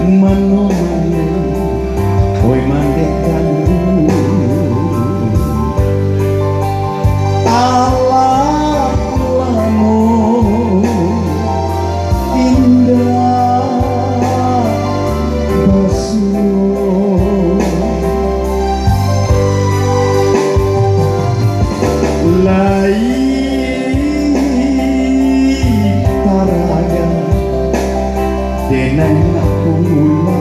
mano oi mandekan alam lamun indah basuh lai taraga denang kula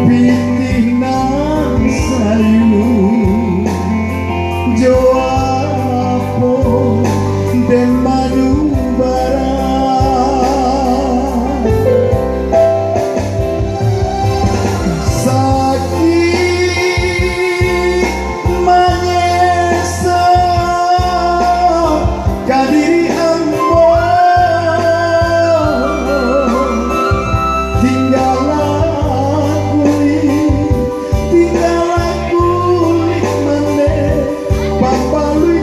pitinang sayu joapo den madu barat sakit manyesa kadiri ambo tinggal kulit mane papalu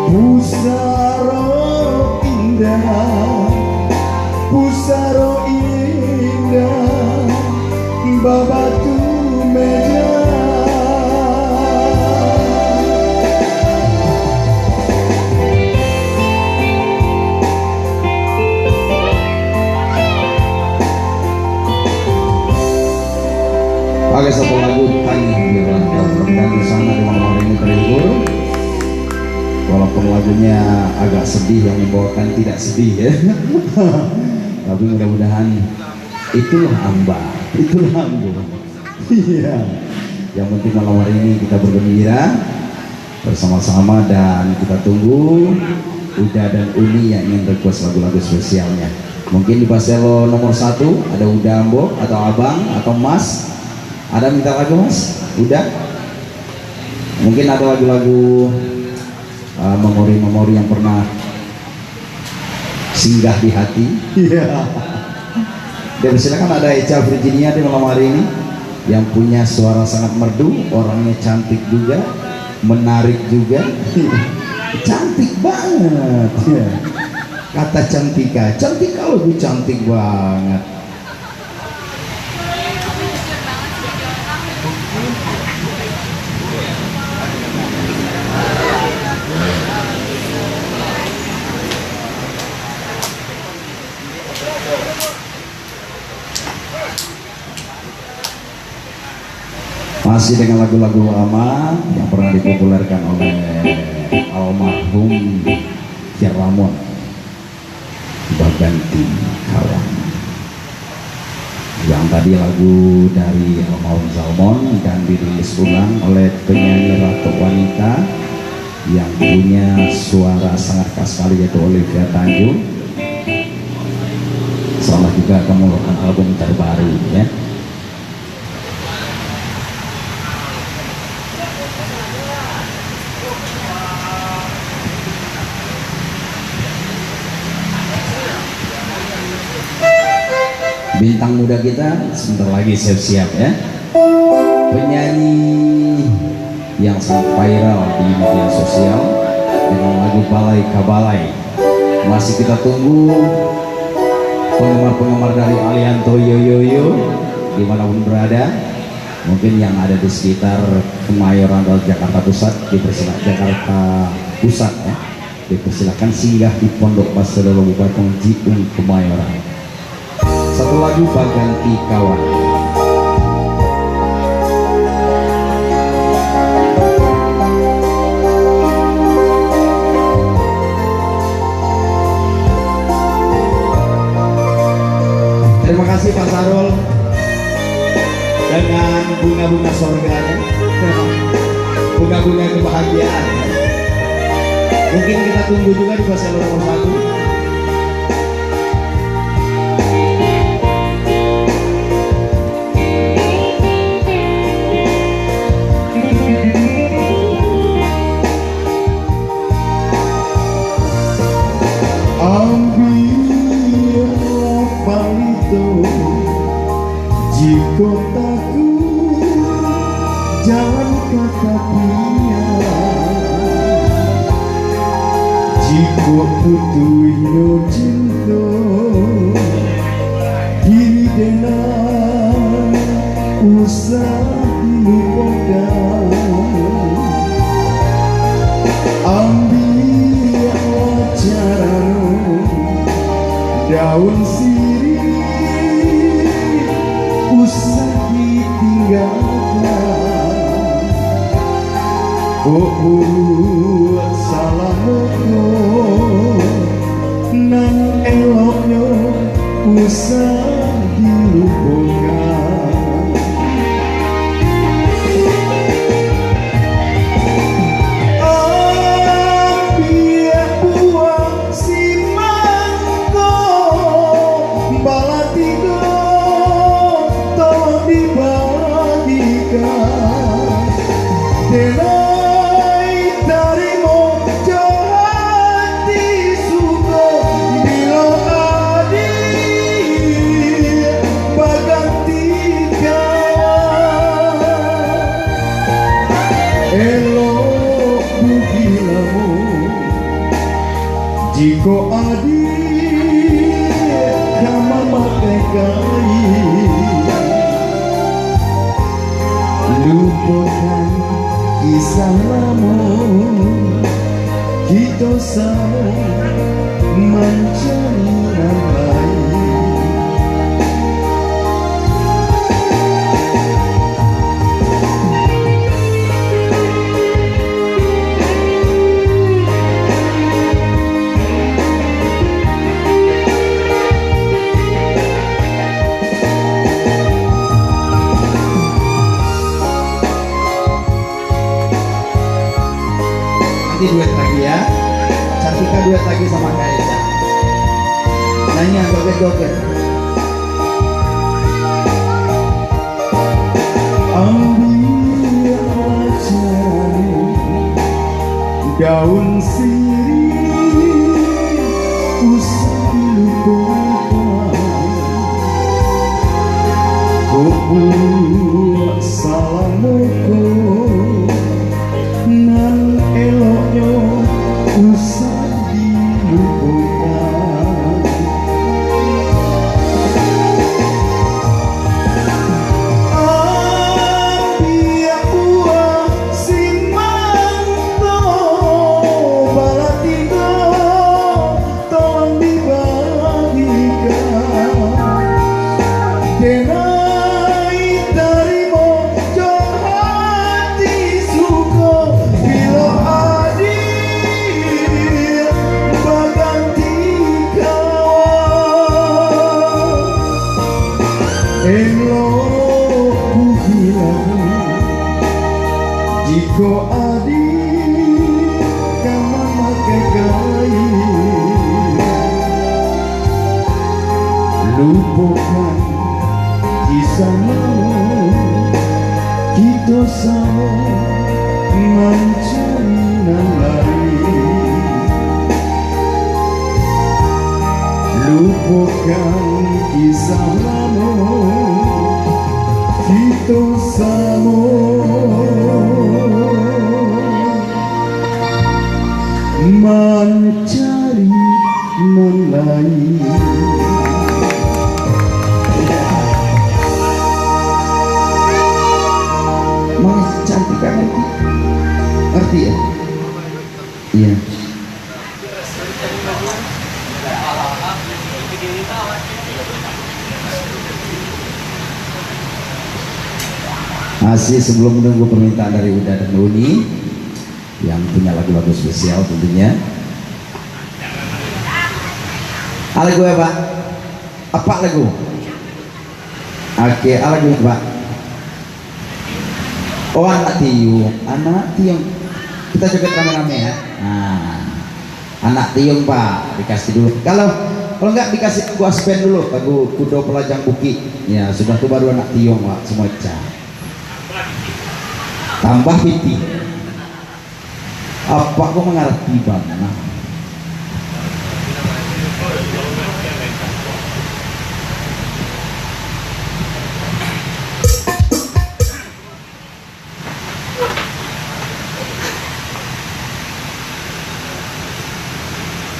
Pusara indah, pusara karo indah babatu meja. Pakai satu lagu Tanya Bilang dan di sana di malam hari ini terhibur. Walaupun lagunya agak sedih, yang membawakan tidak sedih ya. Tapi mudah-mudahan itulah Amba, itulah Ambo. Iya. Yang penting malam hari ini kita bergembira bersama-sama dan kita tunggu Uda dan Uni yang ingin request lagu-lagu spesialnya. Mungkin di Paselo nomor 1 ada Uda Ambo atau Abang atau Mas. Ada minta lagu Mas? Udah? Mungkin ada lagu-lagu memori-memori yang pernah singgah di hati. Iya. Dan silakan ada Echa Virginia di malam hari ini yang punya suara sangat merdu, orangnya cantik juga, menarik juga. Cantik banget. Ya. Kata Cantika lebih cantik banget. Masih dengan lagu-lagu lama yang pernah dipopulerkan oleh almarhum Kiramon, Baganti Kawan. Yang tadi lagu dari almarhum Zalmon dan dirilis ulang oleh penyanyi ratu wanita yang punya suara sangat khas sekali, yaitu Olivia Tanjung. Selamat juga akan mengeluarkan album terbaru ya. Bintang muda kita sebentar lagi siap-siap ya. Penyanyi yang sangat viral di media sosial dengan lagu Balai Kabalai. Masih kita tunggu penggemar-penggemar dari Alianto Yoyoyo dimanapun berada. Mungkin yang ada di sekitar Kemayoran atau Jakarta Pusat, dipersilakan Jakarta Pusat ya. Dipersilakan singgah di Pondok Pasir Kabupaten Jiung Kemayoran. Satu lagu Baganti Kawan. Terima kasih Pak Sarul dengan bunga-bunga sorganya, bunga-bunga kebahagiaan. Mungkin kita tunggu juga di Paselo nomor 1. Ambillah palito jika takut jangan katapinya, jika putuhnya cinta diri dengan usah dilupakan. Ambillah caranya daun sirih usah ditinggalkan. Oh buat salah nan eloknya usah dilupakan. Baganti lupakan kisah lama kita sama mencari yang lain. Nanti duet lagi ya, Cantika duet lagi sama Kak Eca. Nyanyi joget-joget. Ambil wajahmu daun sirih usah dilupakan, kau buat salahmu nan eloknya usah dilupakan. Ambil buah simantho balatiga tolong dibagikan denai darimu jauh hati suka bila adil berganti kawan. Elok ku bilang jika adil kamu makai kain, lupakan kisahmu kita sama mencari yang lain. Lupakan kisah lama kita sama mencari yang lain. Mas Cantika ngerti ya? Iya. Masih sebelum menunggu permintaan dari Uda dan Uni yang punya lagu-lagu spesial tentunya. Lagu apa? Apa lagu? Oke, lagu apa? Oh, anak tiung, kita joget rame-rame ya. Nah, anak tiung Pak, dikasih dulu. Kalau enggak dikasih lagu Aspen dulu, lagu Kudo Pelajang Bukit. Ya sudah tuh baru anak tiung Pak, semua Eca. Tambah piti. Apa kok mengerti banget?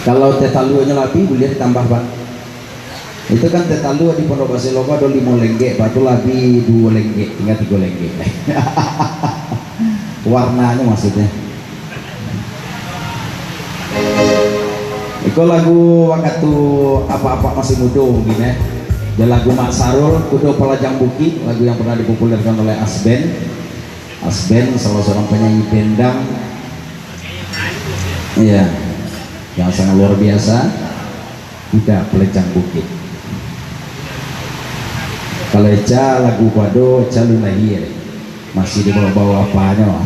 Kalau tetalunya lapi boleh ditambah Pak. Itu kan tetalu di Pondok Basilogo ada 5 lenggek, batu lapi 2 lenggek, tinggal 3 lenggek. Warnanya maksudnya. Itu lagu waktu apa-apa masih muda mungkin ya. Dan lagu Mak Sarul, Kudo Pelajang Bukit, lagu yang pernah dipopulerkan oleh Asben. Asben salah seorang penyanyi bendang. Iya. Yang sangat luar biasa. Kuda Pelajang Bukit. Kalau Eca lagu Pado, Eca lu lahir masih di bawah-bawah apanya.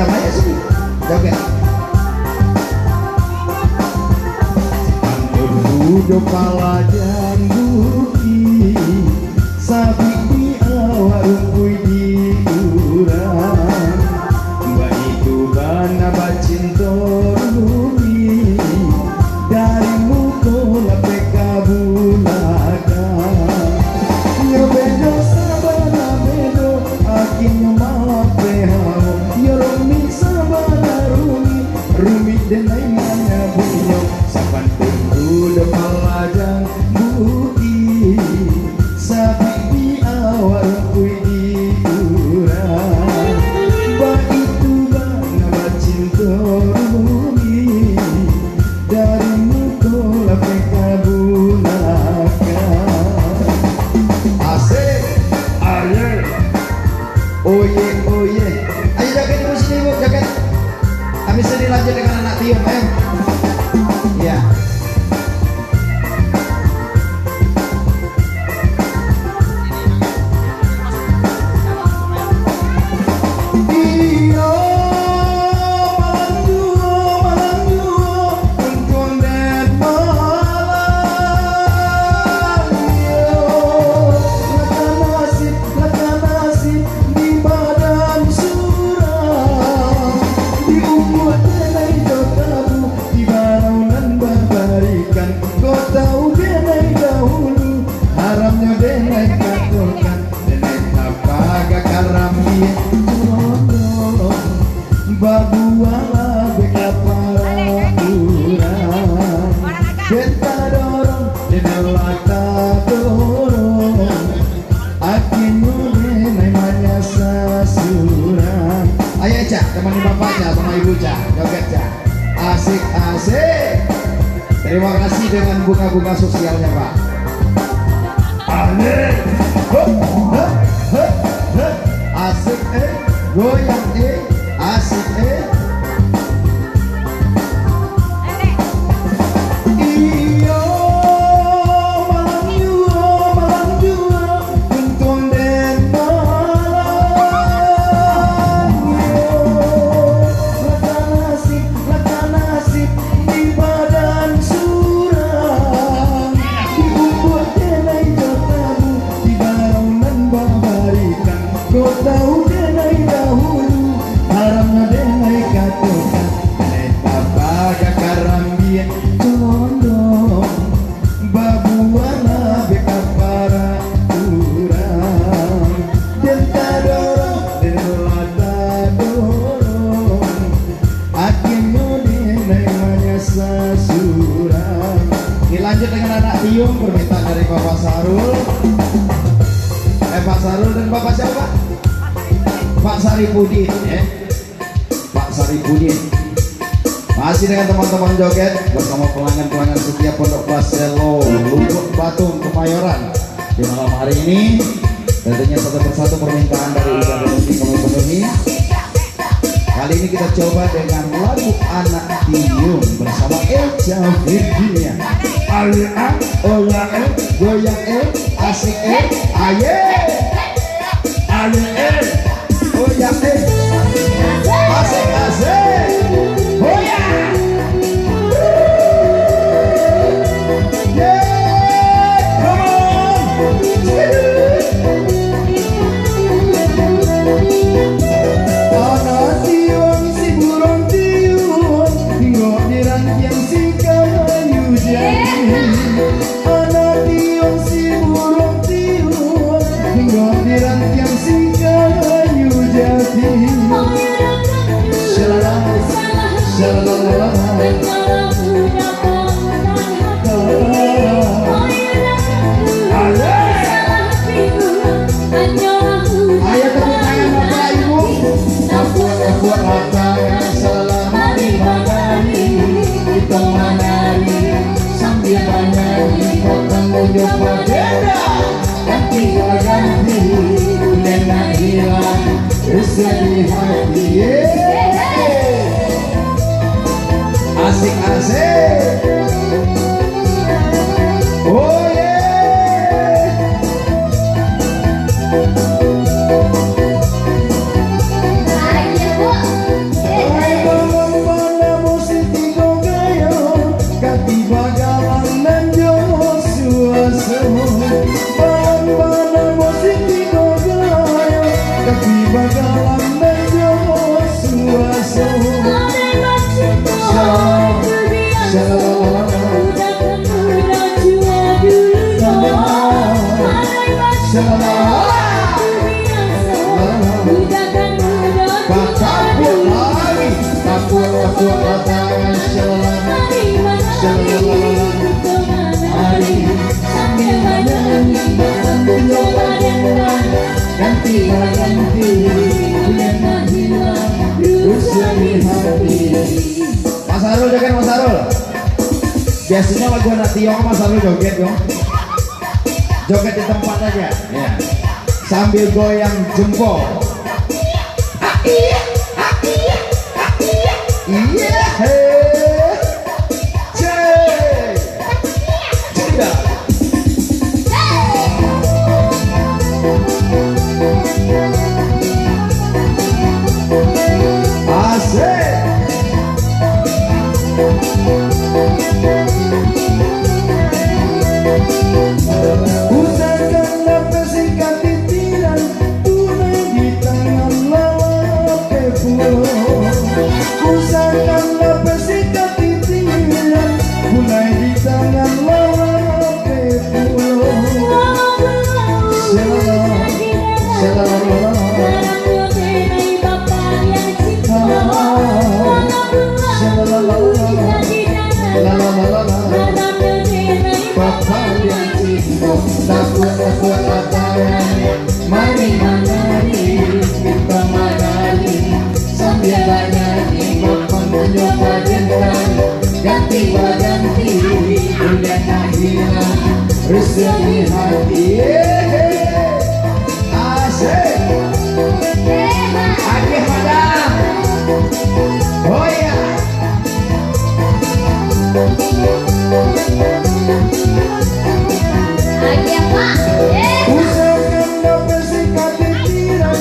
kamu aja sini. Joget. Udah pala jambuki sapi di awal rumpui di urang mbak itu bana bacin torumi dari mukola pekabulakan nyobedo sabana bedo akin malah pehao yoromi sabana rumi denai mana bunyo saban udah palajang bukti sapi di awal kui di urang bah itu bana bacin torumi dari mukola pekabulakan asik aye oye oye ayo jaket ibu sini ibu jaket habis ini lanjut dengan anak tiup ayo ya. Babuala beka para urang Benta dorong denelata dorong Akin nune namanya sasurang. Ayo Cak, temani bapaknya sama ibu Cak, joget Cak. Asik-asik. Terima kasih dengan bunga-bunga sosialnya Pak. Asik. Asik goyang asik iyo malam jua untung den malam laka nasib di badan surang di ubud denai jotamu di baraunan bambarikan kau tahu denai dahulu haramnya denai katokan neta baga karambia condong babuana beka para urang denta dorong denolata dorong akhirnya denai manya sasurang. Ini lanjut dengan anak tiung permintaan dari Bapak Sarul Pak Sarul dan Bapak siapa? Pak Saripudin Pak Saripudin masih dengan teman-teman joget bersama pelanggan-pelanggan setia Pondok Plaselo Lubuk Batung Kemayoran di malam hari ini. Tentunya satu persatu permintaan dari Uda Domestik kami penuhi. Kali ini kita coba dengan lagu Anak Tiung bersama Elja Virginia. Ayo oya goyang asik aye aye oh ya asik oh ya come on anak tiung si burung tiung nggak dirangkeng si kayu jadi anak tiung si burung tiung nggak dirangkeng si kayu jadi Ayo tepuk tangan Bapak Ibu. Buat mata yang selama 5 kali kita menari sambil menyanyi potong ujung berbeda ganti dan hilang bersedih hati. Asik-asik. Oh yeah. Ayo, Bu. Mas Harul joget, Mas Harul. Biasanya lagu anak Tiong Mas Harul joget dong. Joget di tempat aja ya. Sambil goyang jempol. Iya. Resmi hati asik Aki Padang. Oh ya Aki apa? usahakan dapat sikat pikiran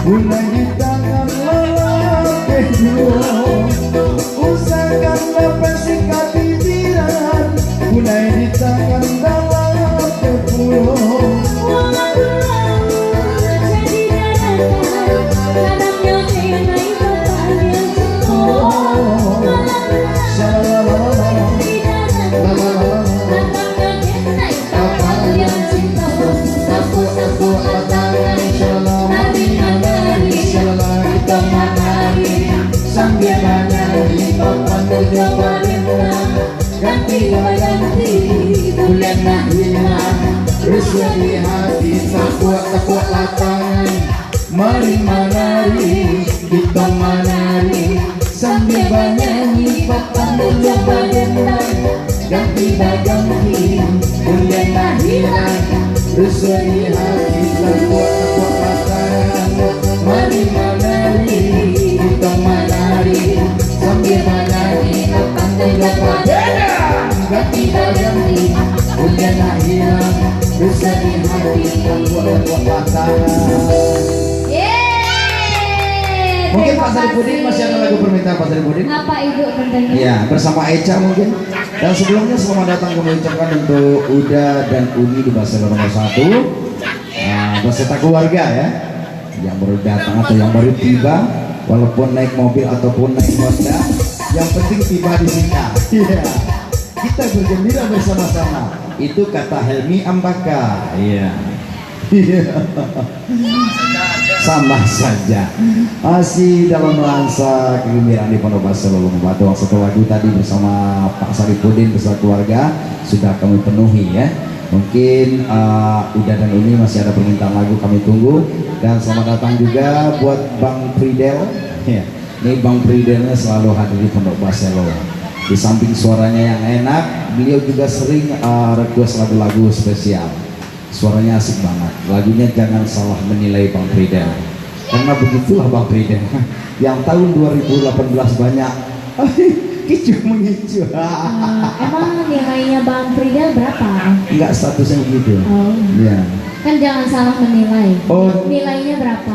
mulai di tangan lelaki dua. Usahakan dapat sikat pikiran mulai di tangan lelaki dua. Bulan nak hilang resmi di hati tepuk latangan mari menari kita menari sambil bernyanyi papan mulia berdendang ganti ganti bulan nak hilang resmi di hati tepuk latangan mari menari kita menari sambil bernyanyi papan mulia berdendang ganti ganti bulan nak hilang resmi di hati tepuk latangan. Mungkin Pak Saripudin masih ada lagu permintaan Pak Saripudin? Apa Ibu tentunya? Ya, bersama Eca mungkin. Dan sebelumnya selamat datang kami ucapkan untuk Uda dan Uni di Barcelona nomor 1 beserta keluarga ya, yang baru datang atau yang baru tiba, walaupun naik mobil ataupun naik Honda, yang penting tiba di sini. Iya, kita bergembira bersama-sama. Itu kata Helmi Ambaka. Iya. Sama saja masih dalam nuansa kegembiraan di Pondok Barcelona Batuang. Satu lagu tadi bersama Pak Saripudin beserta keluarga sudah kami penuhi ya. Mungkin Uda dan Uni masih ada permintaan lagu, kami tunggu. Dan selamat datang juga buat Bang Fridel ya. Ini Bang Fridelnya selalu hadir di Pondok Barcelona. Di samping suaranya yang enak, beliau juga sering request lagu-lagu spesial. Suaranya asik banget. Lagunya Jangan Salah Menilai Bang Fridel. Karena begitulah Bang Fridel. Yang tahun 2018 banyak kicu mengicu. Emang nilainya Bang Fridel berapa? Enggak, statusnya begitu. Oh. Ya. Kan jangan salah menilai. Oh. Nilainya berapa?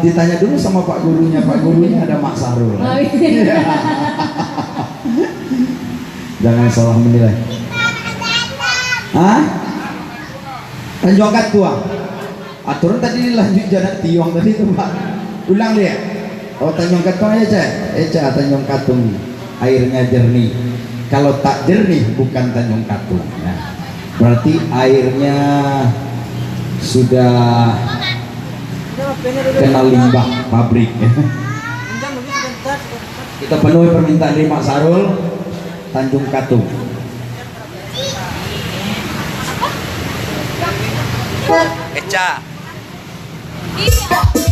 Ditanya dulu sama Pak Gurunya. Pak Gurunya ada Mak Sarul. Oh, iya. Jangan salah menilai. Hah? Tanjongkat tua. Aturan tadi dilanjut jalan Tiong tadi tuh Pak. Ulang deh. Oh, Tanjung Katung aja, Eca Tanjung Katung. Airnya jernih. Kalau tak jernih bukan Tanjung Katung. Nah, berarti airnya sudah kena limbah pabrik. Kita penuhi permintaan dari Mak Sarul, Tanjung Katung. Eca. Iya.